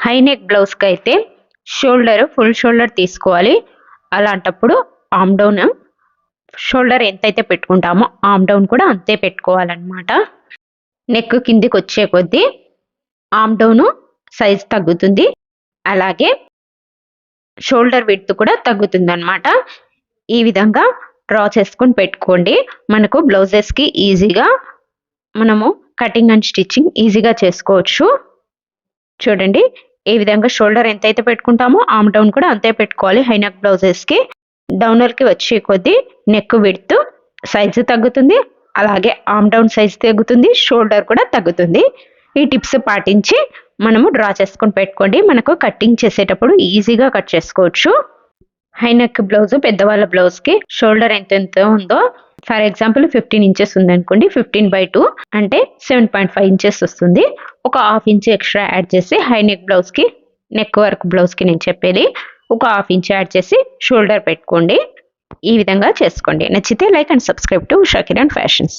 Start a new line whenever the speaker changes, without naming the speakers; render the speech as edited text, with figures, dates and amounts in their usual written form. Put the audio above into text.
High neck బ్లౌజ్కి అయితే full shoulder తీసుకోవాలి. అలాంటప్పుడు ఆర్మ్ డౌన్ షోల్డర్ ఎంతైతే పెట్టుకుంటామో ఆర్మ్ డౌన్ కూడా అంతే పెట్టుకోవాలన్నమాట. నెక్ కిందికి వచ్చే కొద్దీ ఆర్మ్ డౌన్ సైజ్ తగ్గుతుంది, అలాగే షోల్డర్ విడ్త్ కూడా తగ్గుతుంది అన్నమాట. ఈ విధంగా డ్రా చేసుకొని పెట్టుకోండి. మనకు బ్లౌజెస్కి ఈజీగా మనము కటింగ్ అండ్ స్టిచ్చింగ్ ఈజీగా చేసుకోవచ్చు. చూడండి, ఈ విధంగా షోల్డర్ ఎంతైతే పెట్టుకుంటామో ఆర్మ్ డౌన్ కూడా అంతే పెట్టుకోవాలి. హై నెక్ బ్లౌజెస్కి డౌనర్కి వచ్చే కొద్దీ నెక్ విడ్త్ సైజు తగ్గుతుంది, అలాగే ఆర్మ్ డౌన్ సైజ్ తగ్గుతుంది, షోల్డర్ కూడా తగ్గుతుంది. ఈ టిప్స్ పాటించి మనము డ్రా చేసుకొని పెట్టుకోండి. మనకు కటింగ్ చేసేటప్పుడు ఈజీగా కట్ చేసుకోవచ్చు. హై నెక్ బ్లౌజ్ పెద్దవాళ్ళ బ్లౌజ్కి షోల్డర్ ఎంత ఉందో, ఫర్ ఎగ్జాంపుల్ 15 ఇంచెస్ ఉందనుకోండి, 15/2 అంటే 7.5 ఇంచెస్ వస్తుంది. ఒక హాఫ్ ఇంచ్ ఎక్స్ట్రా యాడ్ చేసి హై నెక్ బ్లౌజ్కి, నెక్ వర్క్ బ్లౌజ్కి నేను చెప్పేది, ఒక హాఫ్ ఇంచ్ యాడ్ చేసి షోల్డర్ పెట్టుకోండి. ఈ విధంగా చేసుకోండి. నచ్చితే like and subscribe to Usha Kiran fashions.